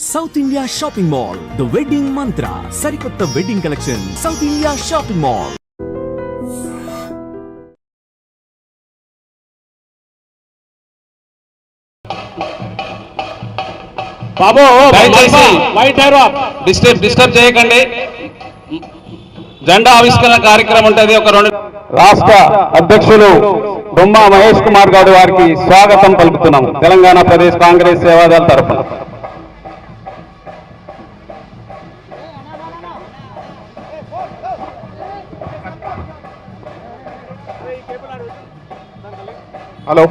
South India shopping mall the wedding Mantra సరికొత్త wedding collection South India shopping mall. బాబు దయచేసి disturb చేయకండి. జెండా ఆవిష్కరణ కార్యక్రమం ఉంటుంది. ఒక రాష్ట్ర అధ్యక్షులు బొమ్మ మహేష్ కుమార్ గారు వారికి స్వాగతం పలుకుతున్నాం తెలంగాణ ప్రదేశ్ కాంగ్రెస్ సేవాదళ తరఫున. హలో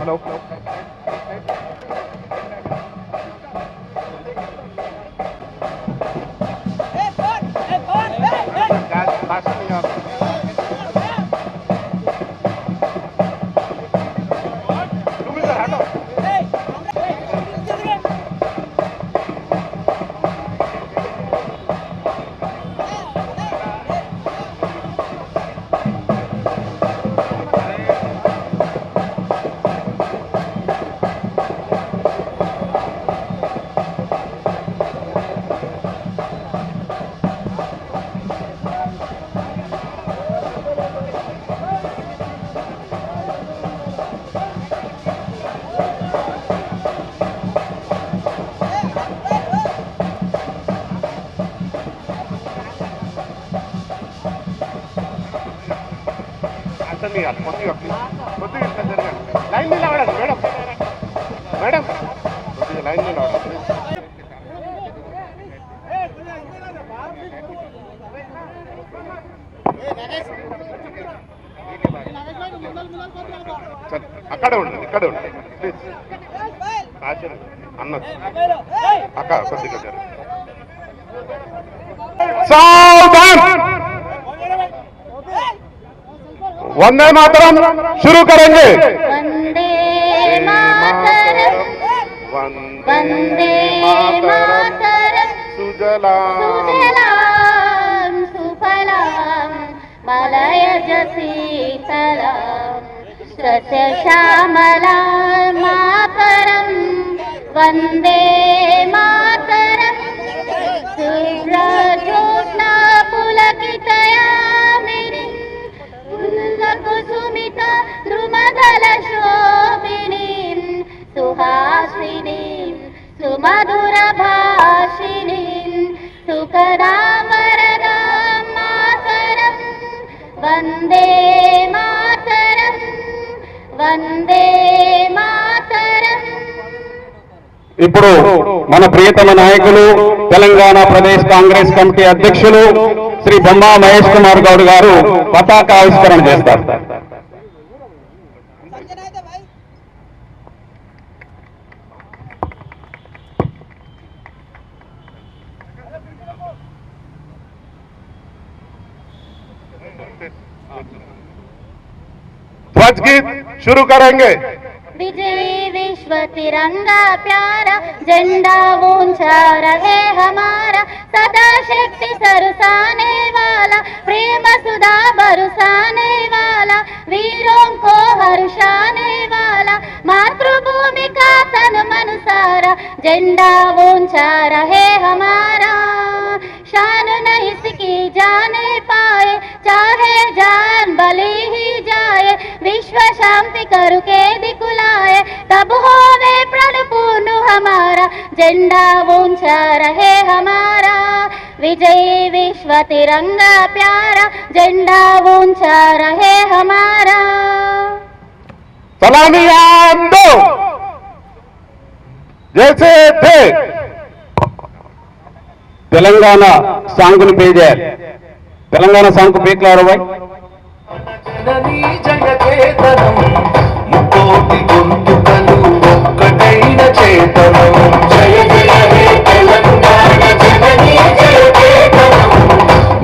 కొద్దిగా లైన్ నిలబడండి మేడం. మేడం కొద్దిగా లైన్ నిలబడండి. అక్కడే ఉండండి, ఇక్కడే ఉండండి ప్లీజ్. అన్న అక్క కొద్దిగా वंदे मातरम शुरू करेंगे. वंदे मातरम वंदे मातरम सुजलाम सुफलाम मलयज शीतलाम सस्यश्यामलां मातरम वंदे मातरम शुभ्रज्योत्स्ना पुलकितयामिनीं कुसुमिता द्रुमदलशोभिनीं सुहासिनीं सुमधुरभाषिणीं सुखदां वरदां मातरं वन्दे मातरं वन्दे मातरं. ఇప్పుడు మన ప్రియతమ నాయకులు తెలంగాణ ప్రదేశ్ కాంగ్రెస్ కమిటీ అధ్యక్షులు శ్రీ బొమ్మ మహేష్ కుమార్ గౌడ్ గారు పతాక ఆవిష్కరణ చేస్తారు. ध्वज गीत शुरू करेंगे. विजयी विश्व तिरंगा प्यारा झंडा ऊंचा रहे हमारा सदा शक्ति सरसाने वाला प्रेम सुधा बरसाने वाला वीरों को हर्षाने वाला मातृभूमि का तन मन सारा झंडा ऊंचा रहे हमारा शान नहीं इसकी जाने पाए चाहे जान बलि ही जाए विश्व शांति करके दिखलाए तब होवे प्रण पूर्ण हमारा झंडा ऊंचा रहे हमारा विजयी विश्व तिरंगा प्यारा झंडा ऊंचा रहे हमारा. सलामी दो जैसे थे తెలంగాణ సాంగ్ను పే చేయాలి. తెలంగాణ సాంగ్ పేక్లారు భాయ్. ముకోటి గొంతుకలు ఒక్కటైన చేతనం జయ జయ హే తెలంగాణ జననీ జయ చేతనం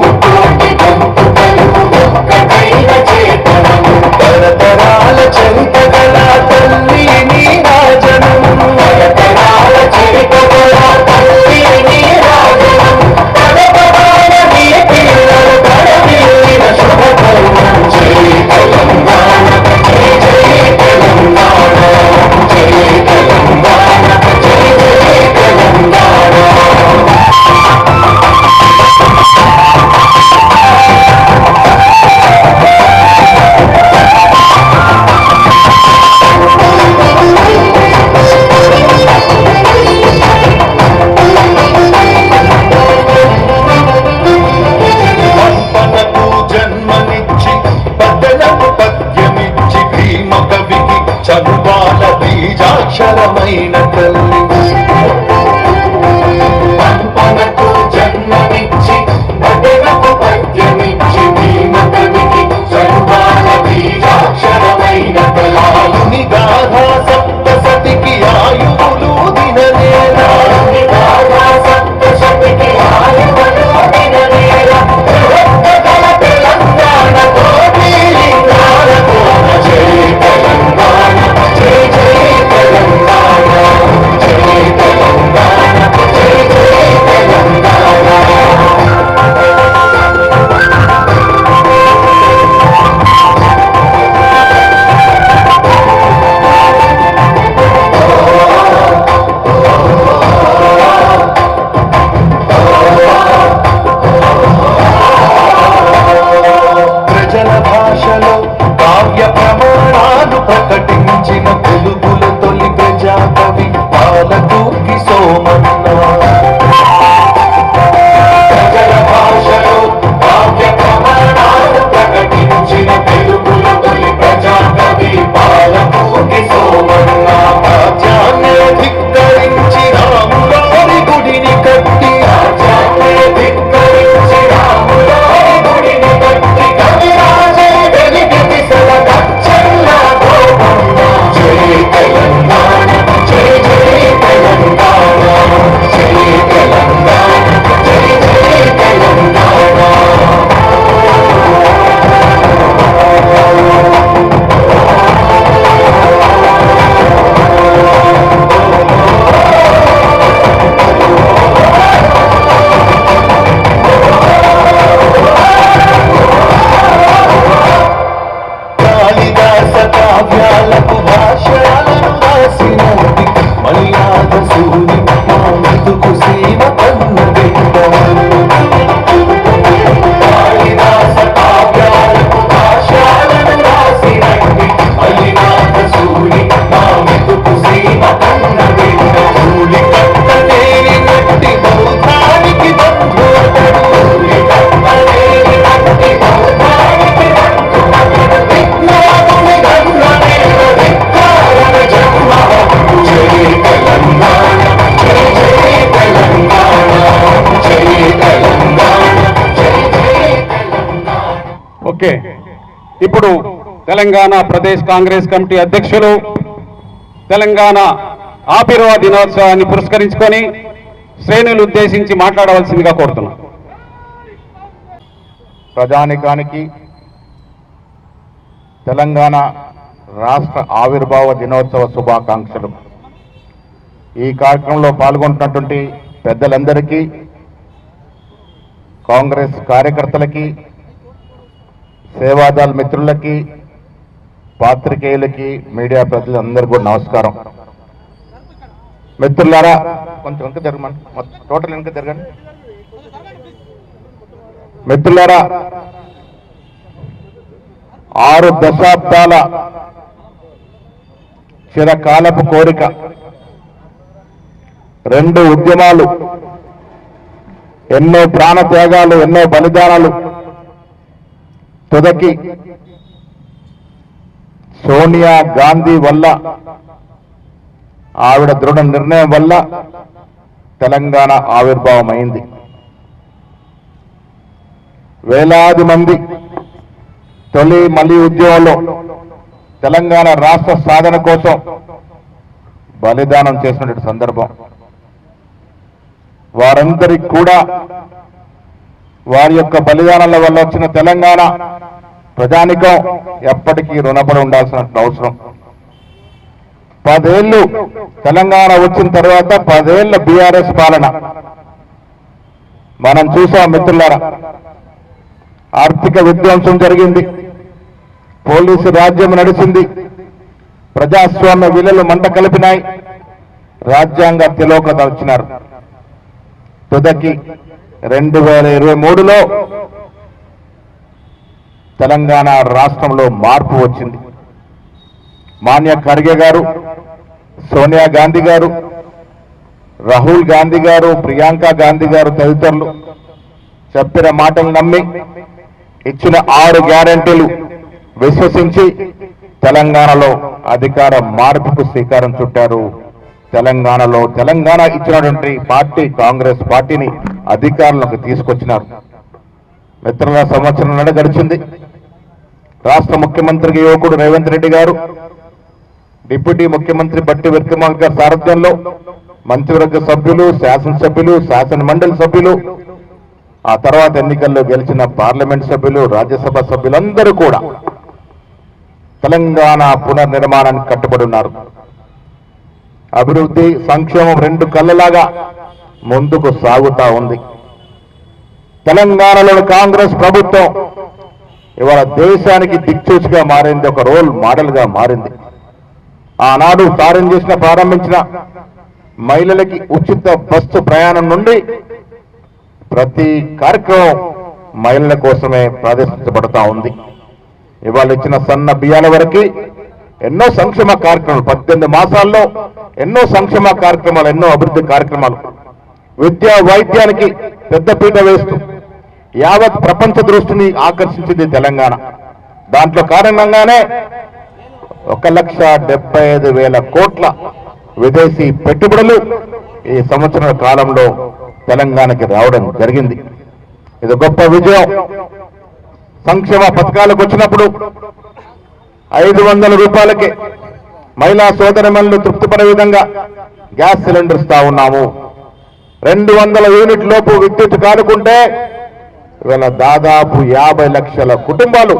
ముకోటి గొంతుకలు ఒక్కటైన చేతనం తరతరాల చరితగల తల్లి నీ రాజనం తరతరాల చరితగల తల్లి నీ రాజనం పదపదాల నీ పిల్లల పడవిల్లిన శుభకర్మం జై తెలంగాణ జై జై తెలంగాణ జై తెలంగాణ జై జై ఓకే, ఇప్పుడు తెలంగాణ ప్రదేశ్ కాంగ్రెస్ కమిటీ అధ్యక్షులు తెలంగాణ ఆవిర్భావ దినోత్సవాన్ని పురస్కరించుకొని శ్రేణులు ఉద్దేశించి మాట్లాడవలసిందిగా కోరుతున్నాం. ప్రజానికానికి తెలంగాణ రాష్ట్ర ఆవిర్భావ దినోత్సవ శుభాకాంక్షలు. ఈ కార్యక్రమంలో పాల్గొంటున్నటువంటి పెద్దలందరికీ, కాంగ్రెస్ కార్యకర్తలకి, సేవాదళ మిత్రులకి, పాత్రికేయులకి, మీడియా ప్రతినిధులందరికీ కూడా నమస్కారం. మిత్రులారా, కొంచెం వెనక జరగండి, టోటల్ వెనక జరగండి. మిత్రులారా, 6 దశాబ్దాల చిరకాలపు కోరిక, 2 ఉద్యమాలు, ఎన్నో ప్రాణత్యాగాలు, ఎన్నో బలిదానాలు, తుదకి సోనియా గాంధీ వల్ల, ఆవిడ దృఢ నిర్ణయం వల్ల తెలంగాణ ఆవిర్భావం అయింది. వేలాది మంది తొలి మలి ఉద్యమంలో తెలంగాణ రాష్ట్ర సాధన కోసం బలిదానం చేసినటువంటి సందర్భం. వారందరికీ కూడా వారి యొక్క బలిదానాల వల్ల వచ్చిన తెలంగాణ ప్రజానికం ఎప్పటికీ రుణపడి ఉండాల్సిన అవసరం. 10 ఏళ్ళు తెలంగాణ వచ్చిన తర్వాత 10 ఏళ్ల బీఆర్ఎస్ పాలన మనం చూసాం మిత్రులారా. ఆర్థిక విధ్వంసం జరిగింది, పోలీసు రాజ్యం నడిచింది, ప్రజాస్వామ్య విలువలు మంట కలిపినాయి, రాజ్యాంగ తిలోకత వచ్చినారు. తుదకి 2023లో తెలంగాణ రాష్ట్రంలో మార్పు వచ్చింది. మాన్య ఖర్గే గారు, సోనియా గాంధీ గారు, రాహుల్ గాంధీ గారు, ప్రియాంక గాంధీ గారు తదితరులు చెప్పిన మాటలు నమ్మి ఇచ్చిన 6 గ్యారెంటీలు విశ్వసించి తెలంగాణలో అధికార మార్పుకు శ్రీకారం చుట్టారు. తెలంగాణలో తెలంగాణ ఇచ్చినటువంటి పార్టీ కాంగ్రెస్ పార్టీని అధికారంలోకి తీసుకొచ్చినారు. మిత్రుల సంవత్సరం గడిచింది. రాష్ట్ర ముఖ్యమంత్రికి యువకుడు రేవంత్ రెడ్డి గారు, డిప్యూటీ ముఖ్యమంత్రి బట్టి విక్రమార్క గారి సారథ్యంలో మంత్రివర్గ సభ్యులు, శాసనసభ్యులు, శాసన మండలి సభ్యులు, ఆ తర్వాత ఎన్నికల్లో గెలిచిన పార్లమెంట్ సభ్యులు, రాజ్యసభ సభ్యులందరూ కూడా తెలంగాణ పునర్నిర్మాణానికి కట్టుబడి ఉన్నారు. అభివృద్ధి, సంక్షేమం 2 కళ్ళలాగా ముందుకు సాగుతా ఉంది. తెలంగాణలోని కాంగ్రెస్ ప్రభుత్వం ఇవాళ దేశానికి దిక్సూచిగా మారింది, ఒక రోల్ మోడల్గా మారింది. ఆనాడు ప్రారంభించిన మహిళలకి ఉచిత బస్సు ప్రయాణం నుండి ప్రతి కార్యక్రమం మహిళల కోసమే ప్రదర్శించబడతా ఉంది. ఇవాళ ఇచ్చిన సన్న బియ్యాల వరకు ఎన్నో సంక్షేమ కార్యక్రమాలు, 18 మాసాల్లో ఎన్నో సంక్షేమ కార్యక్రమాలు, ఎన్నో అభివృద్ధి కార్యక్రమాలు, విద్యా వైద్యానికి పెద్దపీట వేస్తూ యావత్ ప్రపంచ దృష్టిని ఆకర్షించింది తెలంగాణ. దాంట్లో కారణంగానే 1,75,000 కోట్ల విదేశీ పెట్టుబడులు ఈ సంవత్సర కాలంలో తెలంగాణకి రావడం జరిగింది. ఇది గొప్ప విజయం. సంక్షేమ పథకాలకు వచ్చినప్పుడు 500 రూపాయలకే మహిళా సోదరిమణులు తృప్తిపడే విధంగా గ్యాస్ సిలిండర్ ఇస్తా ఉన్నాము. 200 యూనిట్ లోపు విద్యుత్ కానుకుంటే ఇవాళ దాదాపు 50 లక్షల కుటుంబాలు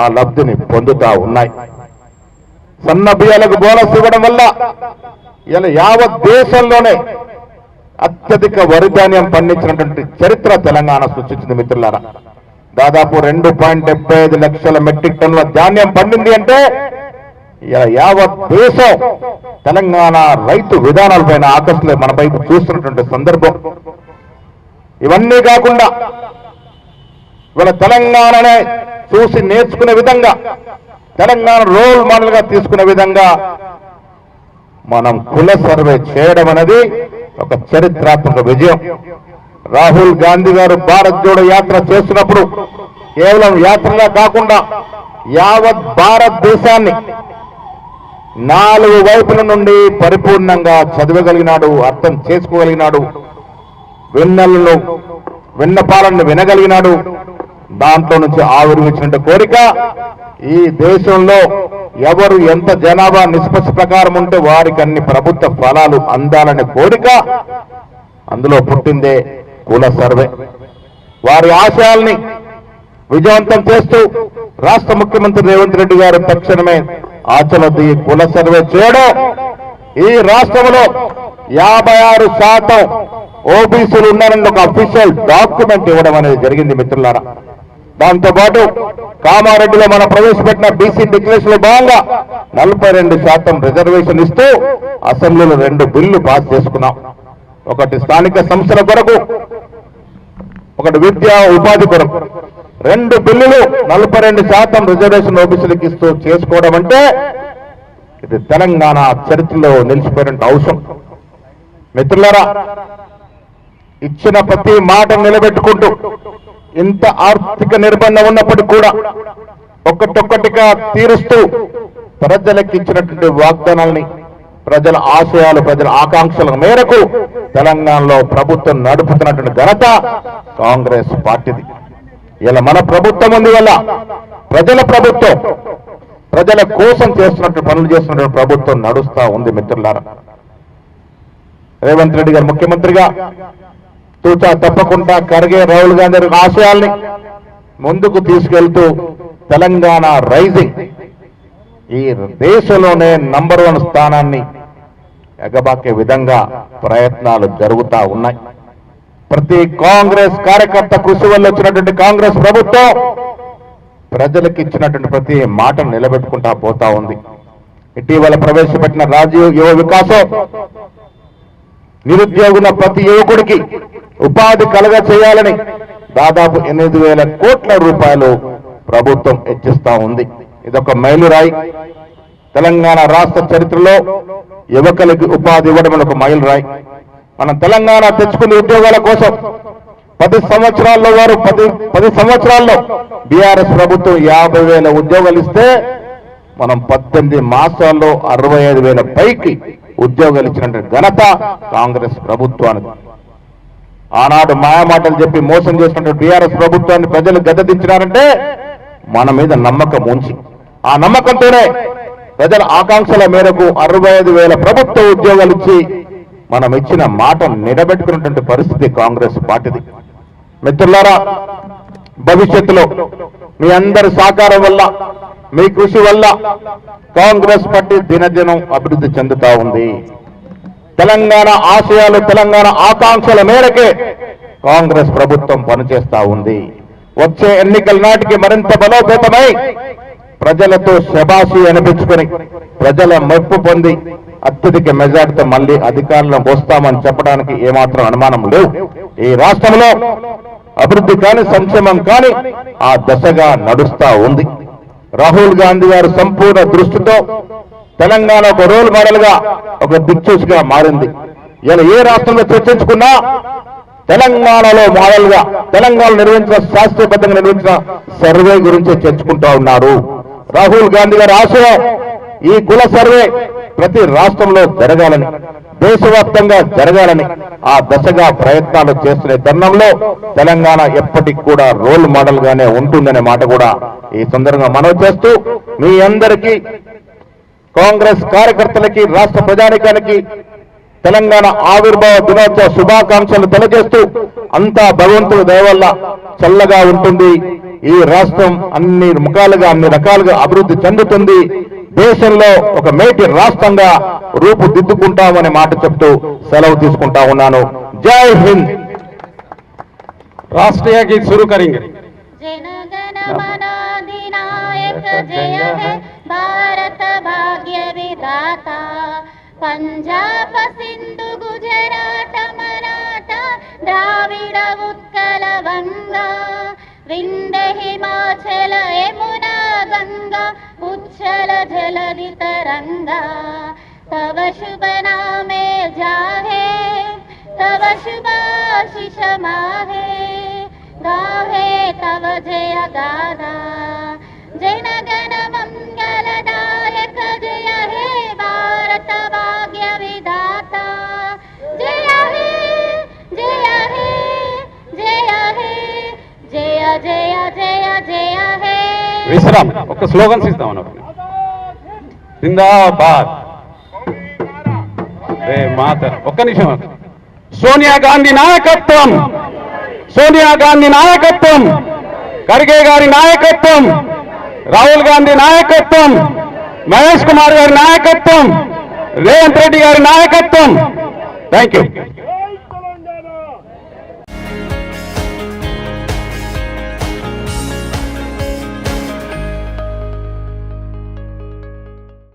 ఆ లబ్ధిని పొందుతా ఉన్నాయి. సన్న బియ్యాలకు బోనస్ ఇవ్వడం వల్ల ఇలా యావత్ దేశంలోనే అత్యధిక వరి ధాన్యం పండించినటువంటి చరిత్ర తెలంగాణ సృష్టించింది. మిత్రులారా, దాదాపు 2.75 లక్షల మెట్రిక్ టన్నుల ధాన్యం పండింది అంటే యావత్ దేశం తెలంగాణ రైతు విధానాలపైన ఆకర్షణ మన వైపు చూస్తున్నటువంటి సందర్భం. ఇవన్నీ కాకుండా ఇవాళ తెలంగాణనే చూసి నేర్చుకునే విధంగా, తెలంగాణ రోల్ మోడల్ గా తీసుకునే విధంగా మనం కుల సర్వే చేయడం అనేది ఒక చరిత్రాత్మక విజయం. రాహుల్ గాంధీ గారు భారత్ జోడో యాత్ర చేస్తున్నప్పుడు కేవలం యాత్రలా కాకుండా యావత్ భారతదేశాన్ని 4 వైపుల నుండి పరిపూర్ణంగా చదవగలిగినాడు, అర్థం చేసుకోగలిగినాడు, విన్నపాలను వినగలిగినాడు, దాంట్లో నుంచి ఆవిర్వించిన కోరిక ఈ దేశంలో ఎవరు ఎంత జనాభా నిష్పత్తి ప్రకారం ఉంటే వారికి అన్ని ప్రభుత్వ ఫలాలు అందాలనే కోరిక అందులో పుట్టిందే కుల సర్వే. వారి ఆశయాల్ని విజయవంతం చేస్తూ రాష్ట్ర ముఖ్యమంత్రి రేవంత్ రెడ్డి గారు తక్షణమే ఆచరణలో ఈ కుల సర్వే చేయడం, ఈ రాష్ట్రంలో 56% ఓబీసీలు ఉన్నారని ఒక అఫీషియల్ డాక్యుమెంట్ ఇవ్వడం అనేది జరిగింది మిత్రులారా. దాంతోపాటు కామారెడ్డిలో మనం ప్రవేశపెట్టిన బీసీ డిక్లరేషన్ లో భాగంగా 42% రిజర్వేషన్ ఇస్తూ అసెంబ్లీలో 2 బిల్లు పాస్ చేసుకున్నాం. ఒకటి స్థానిక సంస్థల కొరకు, ఒకటి విద్యా ఉపాధి కొరకు. 2 బిల్లులు 42% రిజర్వేషన్ ఓబీసీలకు ఇస్తూ చేసుకోవడం అంటే ఇది తెలంగాణ చరిత్రలో నిలిచిపోయిన అవసరం. మిత్రులారా, ఇచ్చిన ప్రతి మాట నిలబెట్టుకుంటూ ఇంత ఆర్థిక నిర్బంధం ఉన్నప్పటికీ కూడా ఒక్కటొక్కటిగా తీరుస్తూ ప్రజలకు ఇచ్చినటువంటి వాగ్దానాల్ని, ప్రజల ఆశయాలు, ప్రజల ఆకాంక్షల మేరకు తెలంగాణలో ప్రభుత్వం నడుపుతున్నటువంటి ఘనత కాంగ్రెస్ పార్టీది. ఇలా మన ప్రభుత్వం ఉంది వల్ల ప్రజల ప్రభుత్వం, ప్రజల కోసం చేస్తున్నట్టు పనులు చేస్తున్నటువంటి ప్రభుత్వం నడుస్తా ఉంది మిత్రులారా. రేవంత్ రెడ్డి గారు ముఖ్యమంత్రిగా తూచా తప్పకుండా ఖర్గే, రాహుల్ గాంధీ ఆశయాల్ని ముందుకు తీసుకెళ్తూ తెలంగాణ రైజింగ్ ఈ దేశంలోనే నంబర్ 1 స్థానాన్ని ఎగబాకే విధంగా ప్రయత్నాలు జరుగుతా ఉన్నాయి. ప్రతి కాంగ్రెస్ కార్యకర్త కృషి వల్ల వచ్చినటువంటి కాంగ్రెస్ ప్రభుత్వం ప్రజలకు ఇచ్చినటువంటి ప్రతి మాటను నిలబెట్టుకుంటా పోతా ఉంది. ఇటీవల ప్రవేశపెట్టిన రాజీవ్ యువ వికాసం నిరుద్యోగుల ప్రతి యువకుడికి ఉపాధి కలగ చేయాలని దాదాపు 8,000 కోట్ల రూపాయలు ప్రభుత్వం హెచ్చిస్తా ఉంది. ఇదొక మైలురాయి. తెలంగాణ రాష్ట్ర చరిత్రలో యువకులకి ఉపాధి ఇవ్వడం ఒక మైలురాయి. మనం తెలంగాణ తెచ్చుకునే ఉద్యోగాల కోసం 10 సంవత్సరాల్లో వారు 10 సంవత్సరాల్లో బీఆర్ఎస్ ప్రభుత్వం 50,000 ఉద్యోగాలు ఇస్తే మనం 18 మాసాల్లో 65,000 పైకి ఉద్యోగాలు ఇచ్చినటువంటి ఘనత కాంగ్రెస్ ప్రభుత్వానికి. ఆనాడు మాయమాటలు చెప్పి మోసం చేసినటువంటి బీఆర్ఎస్ ప్రభుత్వాన్ని ప్రజలు గద్దెదించినారంటే మన మీద నమ్మకం ఉంచి, ఆ నమ్మకంతోనే ప్రజల ఆకాంక్షల మేరకు 65,000 ప్రభుత్వ ఉద్యోగాలు ఇచ్చి మనం ఇచ్చిన మాట నిలబెట్టుకున్నటువంటి పరిస్థితి కాంగ్రెస్ పార్టీది. మిత్రులారా, భవిష్యత్తులో మీ అందరి సహకారం వల్ల, మీ కృషి వల్ల కాంగ్రెస్ పార్టీ దినదినం అభివృద్ధి చెందుతా ఉంది. తెలంగాణ ఆశయాలు, తెలంగాణ ఆకాంక్షల మేరకే కాంగ్రెస్ ప్రభుత్వం పనిచేస్తా ఉంది. వచ్చే ఎన్నికల నాటికి మరింత బలోపేతమై ప్రజలతో శబాషి అనిపించుకొని ప్రజల మెప్పు పొంది అత్యధిక మెజార్టీతో మళ్లీ అధికారంలోకి వస్తామని చెప్పడానికి ఏమాత్రం అనుమానం లేవు. ఈ రాష్ట్రంలో అభివృద్ధి కానీ సంక్షేమం కానీ ఆ దశగా నడుస్తా ఉంది. రాహుల్ గాంధీ గారు సంపూర్ణ దృష్టితో తెలంగాణ ఒక రోల్ మోడల్ గా, ఒక దిక్సూచిగా మారింది. ఇలా ఏ రాష్ట్రంలో చర్చించుకున్నా తెలంగాణలో మోడల్ గా, తెలంగాణ నిర్వహించిన శాస్త్రీయబద్ధంగా నిర్వహించిన సర్వే గురించి చర్చుకుంటా ఉన్నారు. రాహుల్ గాంధీ గారి ఆశయం ఈ కుల సర్వే ప్రతి రాష్ట్రంలో జరగాలని, దేశవ్యాప్తంగా జరగాలని ఆ దశగా ప్రయత్నాలు చేస్తున్న తరుణంలో తెలంగాణ ఎప్పటికి కూడా రోల్ మోడల్ గానే ఉంటుందనే మాట కూడా ఈ సందర్భంగా మనవి చేస్తూ, మీ అందరికీ కాంగ్రెస్ కార్యకర్తలకి, రాష్ట్ర ప్రజానికానికి తెలంగాణ ఆవిర్భావ దినోత్సవ శుభాకాంక్షలు తెలియజేస్తూ, అంతా భగవంతుడి దయ వల్ల చల్లగా ఉంటుంది. ఈ రాష్ట్రం అన్ని ముఖాలుగా, అన్ని రకాలుగా అభివృద్ధి చెందుతుంది. దేశంలో ఒక మేటి రాష్ట్రంగా రూపుదిద్దుకుంటామనే మాట చెప్తూ సెలవు తీసుకుంటా ఉన్నాను. జై హింద్. राष्ट्रीय गीत शुरू करेंगे. जनगण मन अधिनायक जय है भारत भाग्य विधाता, पंजाब सिंधु गुजरात मराठा द्राविड उत्कल वंगा, विंध्य हिमाचल यमुना गंगा उच्छल जलधि तरंगा, तव शुभ नामे जाहे तव शुभाशिष माहे, गाहे तव जय गाथा, जनगण मंगलदायक जय हे भारत भाग्य विधाता, जय हे जय हे जय हे जय జయ జయ జయ హే. విశ్రామ్ ఒక స్లోగన్స్ ఇస్తాం అన్నప్పుడు. జిందాబాద్ రే మాత. ఒక్క నిమిషం. సోనియా గాంధీ నాయకత్వం, సోనియా గాంధీ నాయకత్వం, ఖర్గే గారి నాయకత్వం, రాహుల్ గాంధీ నాయకత్వం, మహేష్ కుమార్ గారి నాయకత్వం, రేవంత్ రెడ్డి గారి నాయకత్వం. Thank you.